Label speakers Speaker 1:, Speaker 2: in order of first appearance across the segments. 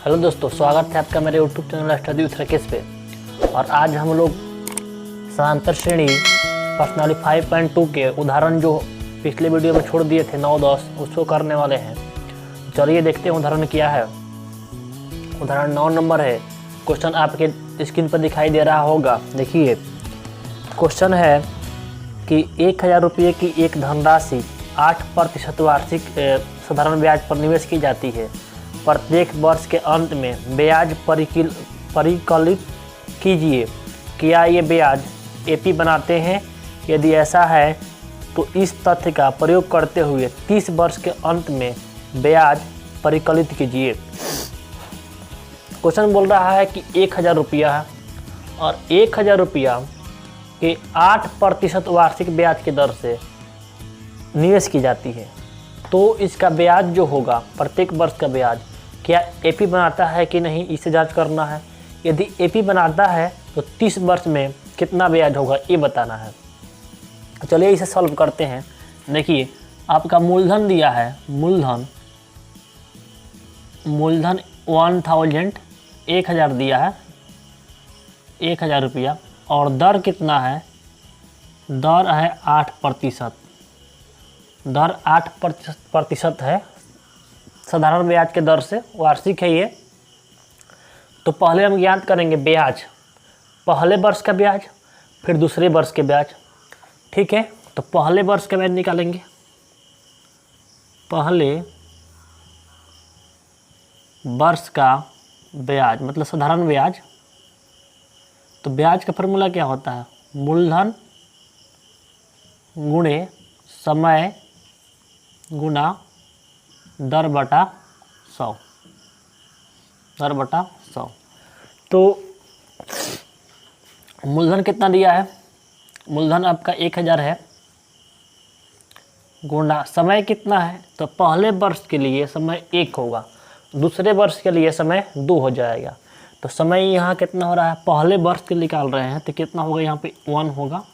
Speaker 1: Hello दोस्तों, स्वागत है आपका मेरे YouTube channel study with Rakesh पे। और आज हम लोग समांतर श्रेणी प्रश्नावली 5.2 के उदाहरण जो पिछले वीडियो में छोड़ दिए थे 9-10 उसको करने वाले हैं। चलिए देखते हैं उदाहरण क्या है। उदाहरण 9 नंबर है। क्वेश्चन आपके स्क्रीन पर दिखाई दे रहा होगा। देखिए क्वेश्चन है कि 1000 रुपये की एक धनराशि 8% वार्षिक साधारण ब्याज पर निवेश की जाती है। प्रत्येक वर्ष के अंत में ब्याज परिकलित कीजिए। क्या ये ब्याज एपी बनाते हैं? यदि ऐसा है तो इस तथ्य का प्रयोग करते हुए 30 वर्ष के अंत में ब्याज परिकलित कीजिए। क्वेश्चन बोल रहा है कि 1000 रुपया है और 1000 रुपया के 8% वार्षिक ब्याज की दर से निवेश की जाती है। तो इसका ब्याज जो होगा, प्रत्येक वर्ष का ब्याज क्या एपी बनाता है कि नहीं, इसे जांच करना है। यदि एपी बनाता है तो 30 वर्ष में कितना ब्याज होगा ये बताना है। चलिए इसे सॉल्व करते हैं। देखिए आपका मूलधन दिया है, मूलधन 1000 दिया है, 1000 रुपया, और दर कितना है? दर है 8%। दर 8% है साधारण ब्याज के दर से, वार्षिक है ये। तो पहले हम ज्ञात करेंगे ब्याज, पहले वर्ष का ब्याज फिर दूसरे वर्ष के ब्याज। ठीक है, तो पहले वर्ष का ब्याज निकालेंगे। पहले वर्ष का ब्याज मतलब साधारण ब्याज। तो ब्याज का फॉर्मूला क्या होता है? मूलधन गुणे समय गुना दर बटा 100। दर बटा 100। तो मूलधन कितना दिया है? मूलधन आपका 1000 है, गुणा समय कितना है? तो पहले वर्ष के लिए समय 1 होगा, दूसरे वर्ष के लिए समय 2 हो जाएगा। तो समय यहाँ कितना हो रहा है? पहले वर्ष के निकाल रहे हैं तो कितना होगा? यहाँ पे 1 होगा,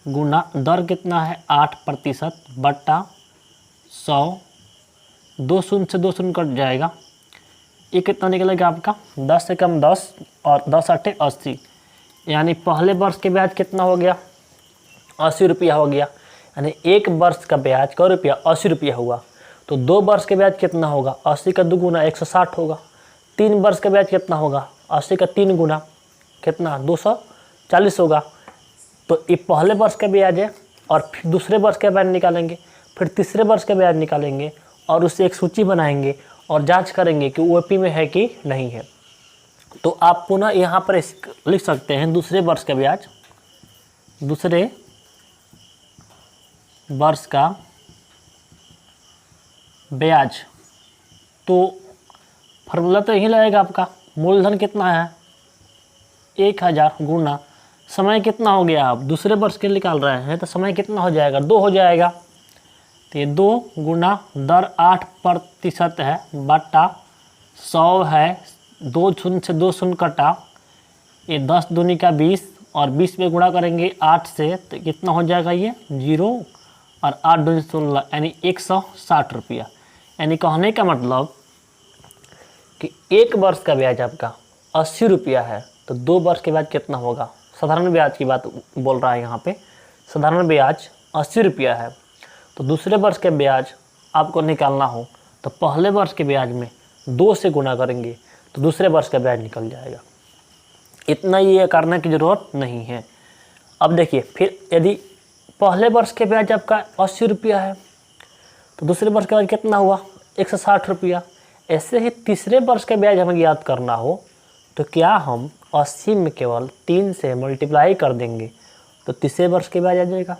Speaker 1: गुणा दर कितना है? 8% बटा 100। 2 शून्य से 2 शून्य कट जाएगा। ये कितना निकलेगा आपका? 10 से कम 10 और 10 8 80। यानी पहले वर्ष के ब्याज कितना हो गया? 80 रुपया हो गया। यानी एक वर्ष का ब्याज क रुपया? 80 रुपया हुआ। तो 2 वर्ष के ब्याज कितना होगा? 80 का 2 गुना 160 होगा। 3 वर्ष का ब्याज कितना होगा? 80 का 3 गुना कितना? 240 होगा। तो ये पहले वर्ष का ब्याज है और फिर दूसरे वर्ष का ब्याज निकालेंगे, फिर तीसरे वर्ष का ब्याज निकालेंगे और उससे एक सूची बनाएंगे और जांच करेंगे कि वो एपी में है कि नहीं है। तो आप पुनः यहाँ पर लिख सकते हैं दूसरे वर्ष का ब्याज, दूसरे वर्ष का ब्याज। तो फॉर्मूला तो यही लगेगा आपका। मूलधन कितना है? 1000 गुना समय कितना हो गया? आप दूसरे वर्ष के निकाल रहे हैं तो समय कितना हो जाएगा? 2 हो जाएगा। तो ये 2 गुना दर 8% है बटा 100 है। 2 शून्य से 2 शून्य कटा, ये 10 दूनी का 20 और 20 में गुणा करेंगे 8 से तो कितना हो जाएगा? ये 0 और 8 दूनी 16 यानी 160 रुपया। यानी कहने का मतलब कि एक वर्ष का ब्याज आपका 80 रुपया है तो 2 वर्ष के ब्याज कितना होगा? साधारण ब्याज की बात बोल रहा है यहाँ पे। साधारण ब्याज 80 रुपया है तो दूसरे वर्ष के ब्याज आपको निकालना हो तो पहले वर्ष के ब्याज में 2 से गुना करेंगे तो दूसरे वर्ष का ब्याज निकल जाएगा। इतना ये करने की ज़रूरत नहीं है। अब देखिए फिर यदि पहले वर्ष के ब्याज आपका 80 रुपया है तो दूसरे वर्ष का ब्याज कितना हुआ? 160 रुपया। ऐसे ही तीसरे वर्ष का ब्याज हमें याद करना हो तो क्या हम 80 में केवल 3 से मल्टीप्लाई कर देंगे तो तीसरे वर्ष के ब्याज आ जाएगा।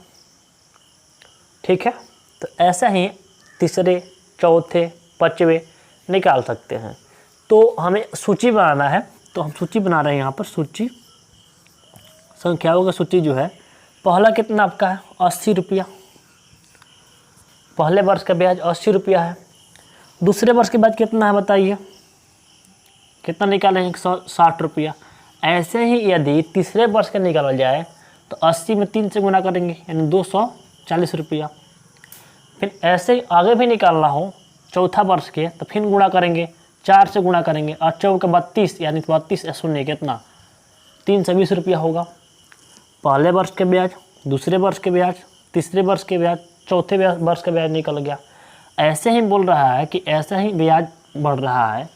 Speaker 1: ठीक है, तो ऐसा ही तीसरे, चौथे, पाँचवें निकाल सकते हैं। तो हमें सूची बनाना है तो हम सूची बना रहे हैं यहाँ पर। सूची संख्याओं का सूची जो है, पहला कितना आपका है? 80 रुपया। पहले वर्ष का ब्याज 80 रुपया है। दूसरे वर्ष के बाद कितना है बताइए? कितना निकालें? 160 रुपया। ऐसे ही यदि तीसरे वर्ष का निकाला जाए तो 80 में 3 से गुना करेंगे यानी 240 रुपया। फिर ऐसे ही आगे भी निकालना हो चौथा वर्ष के तो फिर गुणा करेंगे 4 से गुणा करेंगे और 4 का 32 यानी 32 शून्य कितना 320 रुपया होगा। पहले वर्ष के ब्याज, दूसरे वर्ष के ब्याज, तीसरे वर्ष के ब्याज, चौथे वर्ष का ब्याज निकल गया। ऐसे ही बोल रहा है कि ऐसा ही ब्याज बढ़ रहा है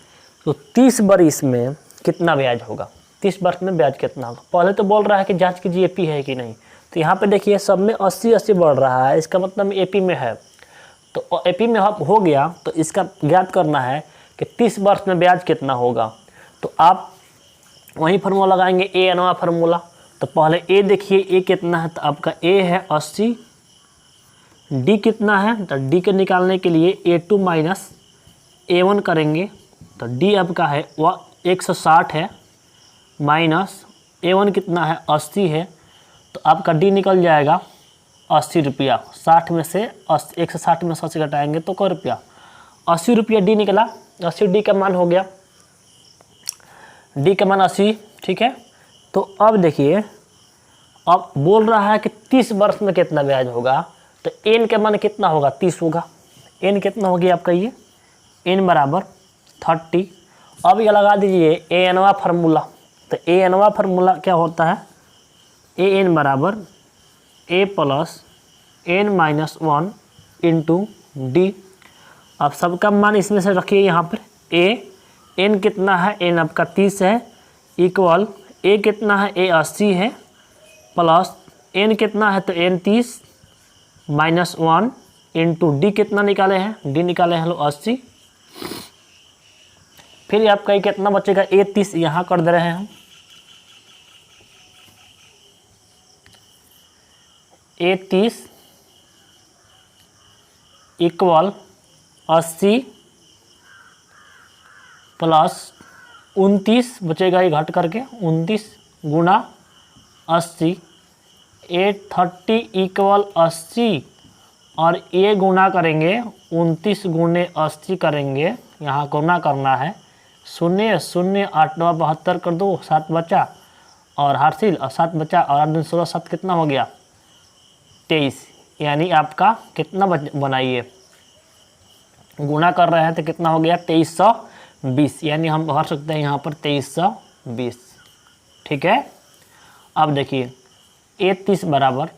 Speaker 1: तो 30 वर्ष में कितना ब्याज होगा, 30 वर्ष में ब्याज कितना होगा। पहले तो बोल रहा है कि जांच कीजिए एपी है कि नहीं, तो यहाँ पे देखिए सब में 80-80 बढ़ रहा है, इसका मतलब एपी में है। तो एपी में हो गया तो इसका ज्ञात करना है कि 30 वर्ष में ब्याज कितना होगा। तो आप वही फार्मूला लगाएंगे, ए अनवा फार्मूला। तो पहले ए देखिए, ए कितना है, तो आपका ए है 80, डी कितना है, तो डी के निकालने के लिए A2 माइनस A1 करेंगे, तो डी आपका है वह 160 है, माइनस A1 कितना है 80 है, तो आपका डी निकल जाएगा 80 रुपया। 60 में से 160 में 80 घटाएंगे तो कै रुपया, 80 रुपया डी निकला। 80 डी का मान हो गया, डी का मान 80, ठीक है। तो अब देखिए, अब बोल रहा है कि 30 वर्ष में कितना ब्याज होगा, तो एन का मान कितना होगा, 30 होगा। एन कितना होगी आपका, ये एन बराबर 30। अब ये लगा दीजिए ए एनवा फार्मूला। तो ए एनवा फार्मूला क्या होता है, ए एन बराबर A plus N minus 1 into D. अब सबका मान इसमें से रखिए यहाँ पर। ए एन कितना है, एन आपका 30 है, इक्वल ए कितना है, ए 80 है, प्लस एन कितना है, तो एन 30 माइनस 1 इंटू डी कितना निकाले हैं, डी निकाले हैं लोग 80। फिर आपका ये कितना बचेगा, ए 30 यहाँ कर दे रहे हैं हम, ए 30 इक्वल 80 प्लस 29 बचेगा, ये घट करके 29 गुणा 80, 830 इक्वल 80 और ये गुणा करेंगे 29 गुणे 80 करेंगे, यहाँ गुणा करना है, 0 0 8 9 72 कर दो, 7 बचा और हासिल और 7 बचा और 8 16 7 कितना हो गया 23। यानी आपका कितना बनाइए, गुणा कर रहे हैं तो कितना हो गया 2320, यानी हम भर सकते हैं यहाँ पर 2320, ठीक है। अब देखिए ए 30 बराबर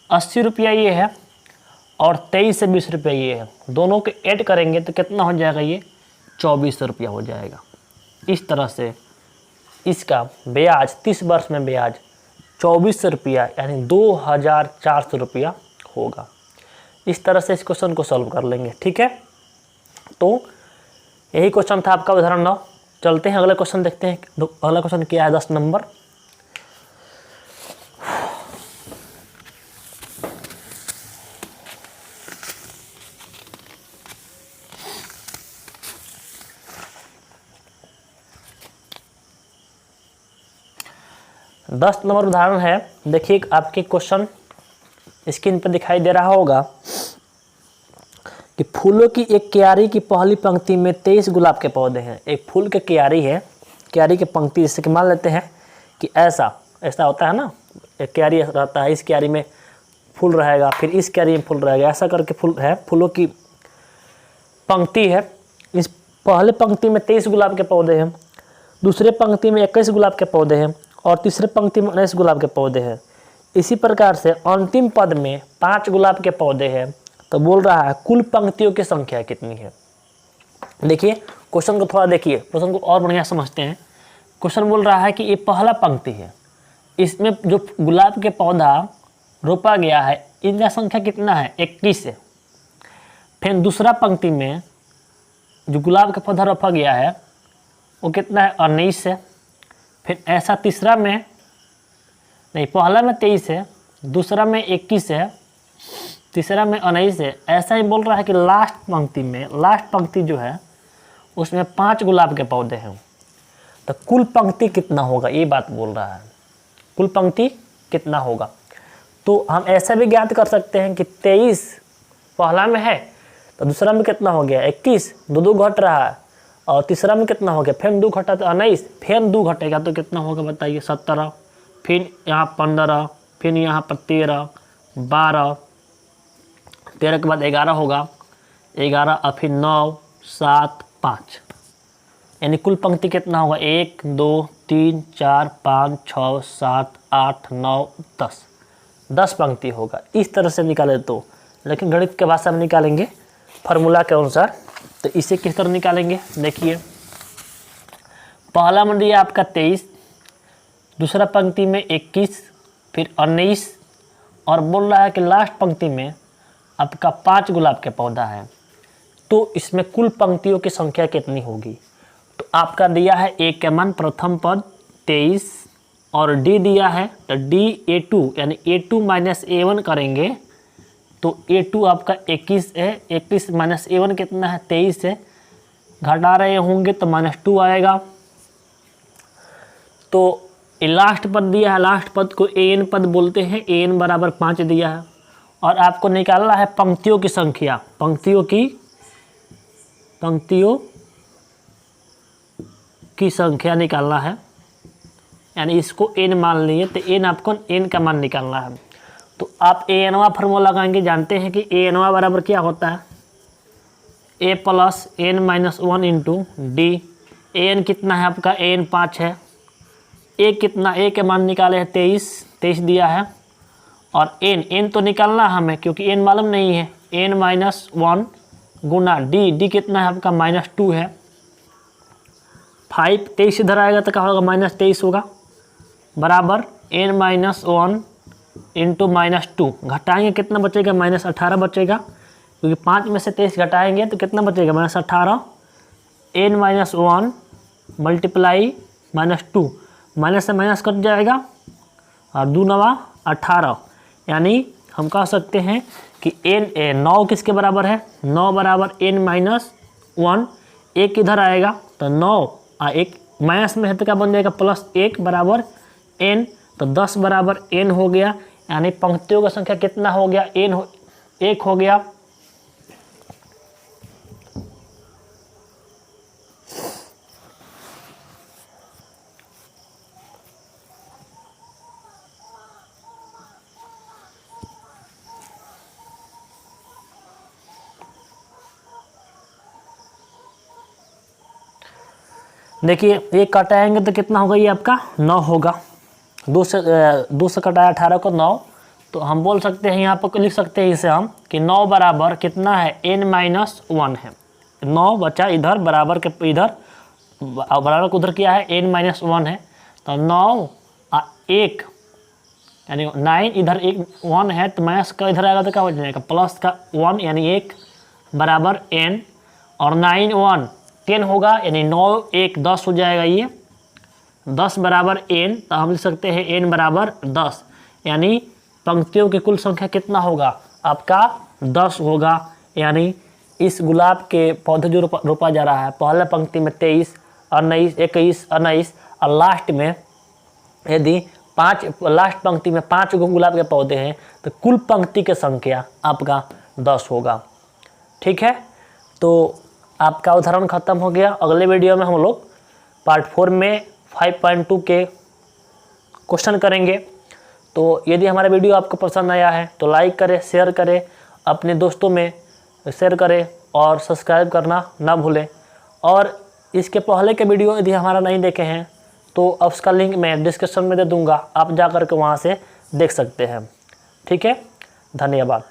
Speaker 1: 80 रुपया ये है और 23 से 20 रुपया ये है, दोनों के ऐड करेंगे तो कितना हो जाएगा, ये 2400 रुपया हो जाएगा। इस तरह से इसका ब्याज 30 वर्ष में ब्याज 2400 रुपया यानी 2400 रुपया होगा। इस तरह से इस क्वेश्चन को सॉल्व कर लेंगे, ठीक है। तो यही क्वेश्चन था आपका उदाहरण 9। चलते हैं अगले क्वेश्चन देखते हैं। अगला क्वेश्चन क्या है, 10 नंबर। दस नंबर उदाहरण है। देखिए आपके क्वेश्चन स्क्रीन पर दिखाई दे रहा होगा कि फूलों की एक क्यारी की पहली पंक्ति में 23 गुलाब के पौधे हैं। एक फूल की क्यारी है, क्यारी की पंक्ति, जैसे कि मान लेते हैं कि ऐसा होता है ना, एक क्यारी रहता है, इस क्यारी में फूल रहेगा, फिर इस क्यारी में फूल रहेगा, ऐसा करके फूल है, फूलों की पंक्ति है। इस पहले पंक्ति में 23 गुलाब के पौधे हैं, दूसरे पंक्ति में 21 गुलाब के पौधे हैं और तीसरे पंक्ति में 19 गुलाब के पौधे हैं। इसी प्रकार से अंतिम पद में 5 गुलाब के पौधे हैं। तो बोल रहा है कुल पंक्तियों की संख्या कितनी है। देखिए क्वेश्चन को थोड़ा देखिए, क्वेश्चन को और बढ़िया समझते हैं। क्वेश्चन बोल रहा है कि ये पहला पंक्ति है, इसमें जो गुलाब के पौधा रोपा गया है इनका संख्या कितना है, 21 है। फिर दूसरा पंक्ति में जो गुलाब का पौधा रोपा गया है वो कितना है, 19 है। फिर ऐसा तीसरा में नहीं, पहला में 23 है, दूसरा में 21 है, तीसरा में 19 है। ऐसा ही बोल रहा है कि लास्ट पंक्ति जो है उसमें 5 गुलाब के पौधे हैं। तो कुल पंक्ति कितना होगा, ये बात बोल रहा है, कुल पंक्ति कितना होगा। तो हम ऐसा भी ज्ञात कर सकते हैं कि 23 पहला में है तो दूसरा में कितना हो गया 21, दो घट रहा है, और तीसरा में कितना हो गया, फिर 2 घटा तो 19, फिर 2 घटेगा तो कितना होगा बताइए 17, फिर यहाँ 15, फिर यहाँ पर 13, 12, 13 के बाद 11 होगा, 11 और फिर 9, 7, 5, यानी कुल पंक्ति कितना होगा 1 2 3 4 5 6 7 8 9 10, 10 पंक्ति होगा। इस तरह से निकाले तो, लेकिन गणित के भाषा में निकालेंगे फार्मूला के अनुसार। तो इसे किस तरह निकालेंगे, देखिए पहला में दिया आपका 23, दूसरा पंक्ति में 21, फिर 19, और बोल रहा है कि लास्ट पंक्ति में आपका 5 गुलाब के पौधा है। तो इसमें कुल पंक्तियों की संख्या कितनी होगी। तो आपका दिया है ए के मान प्रथम पद 23 और डी दिया है, तो डी A2 यानी A2 माइनस A1 करेंगे तो A2 आपका 21 है, 21 माइनस A1 कितना है 23 है, घटा रहे होंगे तो -2 आएगा। तो लास्ट पद दिया है, लास्ट पद को AN पद बोलते हैं, AN बराबर 5 दिया है। और आपको निकालना है पंक्तियों की संख्या, पंक्तियों की संख्या निकालना है, यानी इसको n मान लिए तो n आपको n का मान निकालना है। तो आप ANवा फार्मूला लगाएंगे, जानते हैं कि ANवा बराबर क्या होता है A plus n minus 1 into D. AN कितना है आपका, AN 5 है, A कितना, A के मान निकाले हैं 23 दिया है, और n तो निकालना हमें क्योंकि n मालूम नहीं है, n माइनस 1 गुना डी कितना है आपका -2 है, 5 23 इधर आएगा तो क्या होगा -23 होगा, बराबर n माइनस 1 इंटू -2, घटाएंगे कितना बचेगा -18 बचेगा, क्योंकि 5 में से 23 घटाएंगे तो कितना बचेगा -18, n माइनस 1 मल्टीप्लाई -2, माइनस से माइनस कट जाएगा और 2 9 18, यानी हम कह सकते हैं कि n 9 किसके बराबर है, 9 बराबर n माइनस 1, 1 इधर आएगा तो 9 1 माइनस में है तो क्या बन जाएगा +1 बराबर n, तो 10 बराबर n हो गया, यानी पंक्तियों का संख्या कितना हो गया, 1 हो गया। देखिए एक कटाएंगे तो कितना होगा, ये आपका 9 होगा, 2 से कटाया 18 को 9, तो हम बोल सकते हैं यहाँ पर लिख सकते हैं इसे हम कि 9 बराबर कितना है n माइनस 1 है, 9 बचा इधर बराबर के इधर, बराबर को उधर किया है n माइनस 1 है, तो 9 1 यानी 9 इधर 1 है तो माइनस का इधर आएगा तो क्या हो जाएगा प्लस का 1 यानी 1 बराबर n, और 9 1 10 होगा, यानी 9 1 10 हो जाएगा, ये 10 बराबर n, तो हम लिख सकते हैं n बराबर 10, यानी पंक्तियों की कुल संख्या कितना होगा आपका 10 होगा। यानी इस गुलाब के पौधे जो रोपा जा रहा है, पहले पंक्ति में 23 19 21 19 और लास्ट में यदि लास्ट पंक्ति में 5 गुलाब के पौधे हैं तो कुल पंक्ति की संख्या आपका 10 होगा। ठीक है, तो आपका उदाहरण खत्म हो गया। अगले वीडियो में हम लोग पार्ट 4 में 5.2 के क्वेश्चन करेंगे। तो यदि हमारा वीडियो आपको पसंद आया है तो लाइक करें, शेयर करें, अपने दोस्तों में शेयर करें और सब्सक्राइब करना ना भूलें। और इसके पहले के वीडियो यदि हमारा नहीं देखे हैं तो उसका लिंक मैं डिस्क्रिप्शन में दे दूँगा, आप जा कर के वहाँ से देख सकते हैं। ठीक है, धन्यवाद।